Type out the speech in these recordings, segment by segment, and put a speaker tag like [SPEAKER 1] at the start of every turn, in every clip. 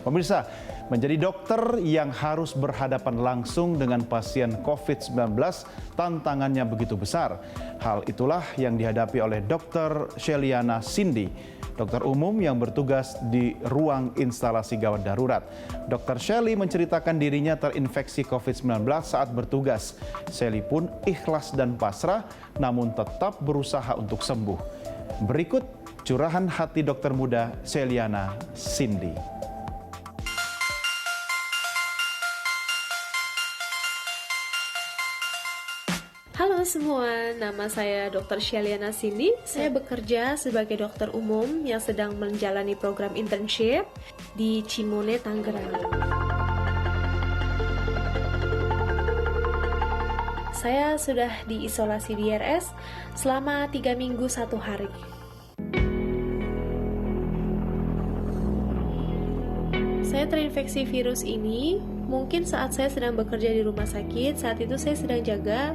[SPEAKER 1] Pemirsa, menjadi dokter yang harus berhadapan langsung dengan pasien COVID-19, tantangannya begitu besar. Hal itulah yang dihadapi oleh Dr. Sheliana Cindy, dokter umum yang bertugas di ruang instalasi gawat darurat. Dr. Shelly menceritakan dirinya terinfeksi COVID-19 saat bertugas. Shelly pun ikhlas dan pasrah, namun tetap berusaha untuk sembuh. Berikut curahan hati dokter muda Sheliana Cindy.
[SPEAKER 2] Halo semua, nama saya Dr. Sheliana Cindy. Saya bekerja sebagai dokter umum yang sedang menjalani program internship di Cimone, Tangerang. Saya sudah diisolasi di RS selama 3 minggu 1 hari. Saya terinfeksi virus ini mungkin saat saya sedang bekerja di rumah sakit. Saat itu saya sedang jaga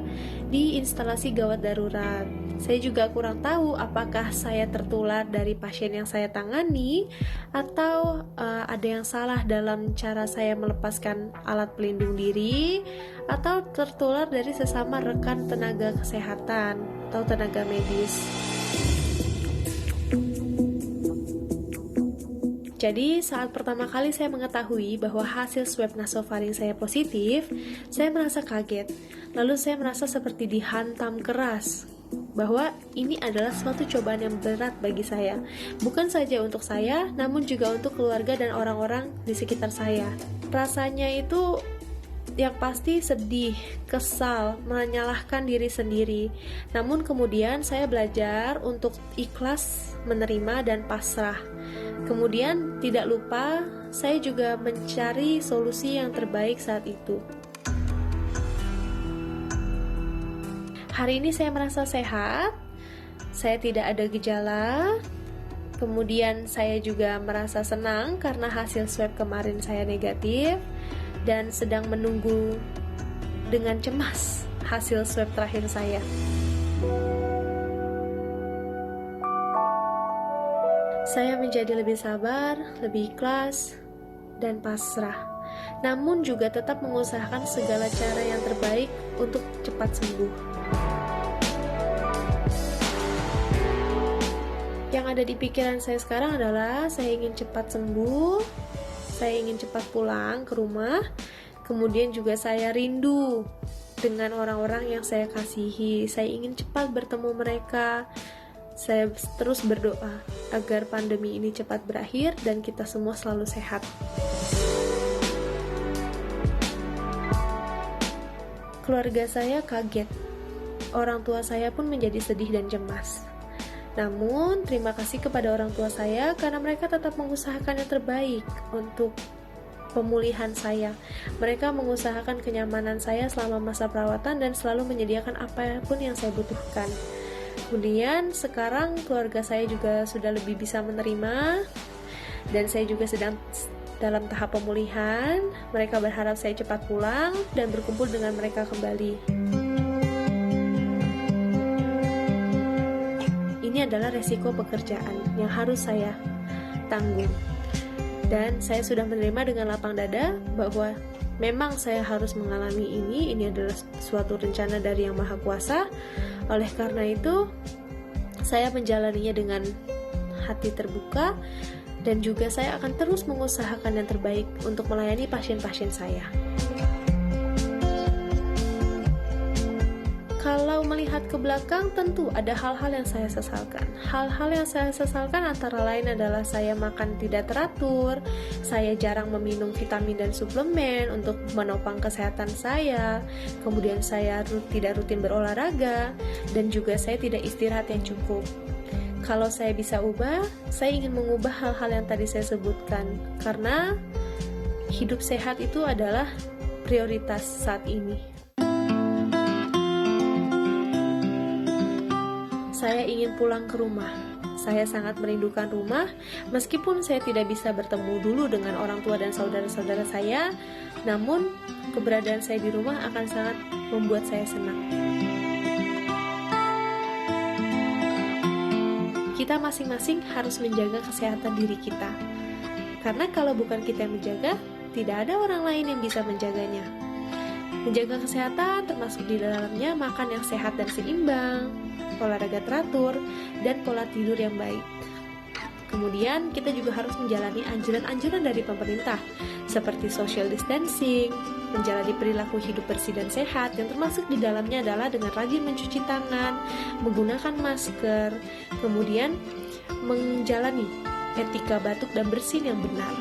[SPEAKER 2] di instalasi gawat darurat. Saya juga kurang tahu apakah saya tertular dari pasien yang saya tangani atau ada yang salah dalam cara saya melepaskan alat pelindung diri atau tertular dari sesama rekan tenaga kesehatan atau tenaga medis. Jadi saat pertama kali saya mengetahui bahwa hasil swab nasofaring saya positif, saya merasa kaget. Lalu saya merasa seperti dihantam keras, bahwa ini adalah suatu cobaan yang berat bagi saya. Bukan saja untuk saya, namun juga untuk keluarga dan orang-orang di sekitar saya. Rasanya itu yang pasti sedih, kesal, menyalahkan diri sendiri. Namun kemudian saya belajar untuk ikhlas, menerima dan pasrah. Kemudian tidak lupa saya juga mencari solusi yang terbaik saat itu. Hari ini saya merasa sehat, saya tidak ada gejala. Kemudian saya juga merasa senang karena hasil swab kemarin saya negatif dan sedang menunggu dengan cemas hasil swab terakhir saya. Saya menjadi lebih sabar, lebih ikhlas, dan pasrah. Namun juga tetap mengusahakan segala cara yang terbaik untuk cepat sembuh. Yang ada di pikiran saya sekarang adalah saya ingin cepat sembuh, saya ingin cepat pulang ke rumah, kemudian juga saya rindu dengan orang-orang yang saya kasihi. Saya ingin cepat bertemu mereka. Saya terus berdoa agar pandemi ini cepat berakhir dan kita semua selalu sehat. Keluarga saya kaget. Orang tua saya pun menjadi sedih dan cemas. Namun, terima kasih kepada orang tua saya karena mereka tetap mengusahakan yang terbaik untuk pemulihan saya. Mereka mengusahakan kenyamanan saya selama masa perawatan dan selalu menyediakan apapun yang saya butuhkan. Kemudian sekarang keluarga saya juga sudah lebih bisa menerima dan saya juga sedang dalam tahap pemulihan. Mereka berharap saya cepat pulang dan berkumpul dengan mereka kembali. Ini adalah resiko pekerjaan yang harus saya tanggung. Dan saya sudah menerima dengan lapang dada bahwa memang saya harus mengalami ini adalah suatu rencana dari Yang Maha Kuasa. Oleh karena itu, saya menjalaninya dengan hati terbuka dan juga saya akan terus mengusahakan yang terbaik untuk melayani pasien-pasien saya. Kalau melihat ke belakang, tentu ada hal-hal yang saya sesalkan. Hal-hal yang saya sesalkan antara lain adalah saya makan tidak teratur, saya jarang meminum vitamin dan suplemen untuk menopang kesehatan saya, kemudian saya tidak rutin berolahraga, dan juga saya tidak istirahat yang cukup. Kalau saya bisa ubah, saya ingin mengubah hal-hal yang tadi saya sebutkan, karena hidup sehat itu adalah prioritas saat ini. Saya ingin pulang ke rumah. Saya sangat merindukan rumah, meskipun saya tidak bisa bertemu dulu dengan orang tua dan saudara-saudara saya, namun keberadaan saya di rumah akan sangat membuat saya senang. Kita masing-masing harus menjaga kesehatan diri kita. Karena kalau bukan kita yang menjaga, tidak ada orang lain yang bisa menjaganya. Menjaga kesehatan termasuk di dalamnya makan yang sehat dan seimbang, olahraga teratur, dan pola tidur yang baik. Kemudian kita juga harus menjalani anjuran-anjuran dari pemerintah seperti social distancing, menjalani perilaku hidup bersih dan sehat yang termasuk di dalamnya adalah dengan rajin mencuci tangan, menggunakan masker, kemudian menjalani etika batuk dan bersin yang benar.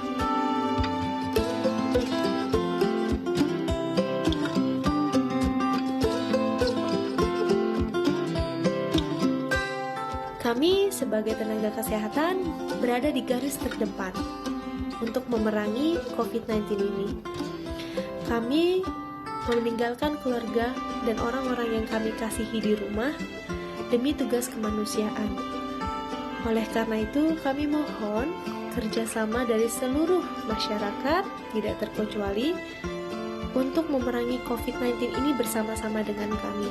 [SPEAKER 2] Kami sebagai tenaga kesehatan berada di garis terdepan untuk memerangi COVID-19 ini. Kami meninggalkan keluarga dan orang-orang yang kami kasihi di rumah demi tugas kemanusiaan. Oleh karena itu, kami mohon kerjasama dari seluruh masyarakat, tidak terkecuali, untuk memerangi COVID-19 ini bersama-sama dengan kami.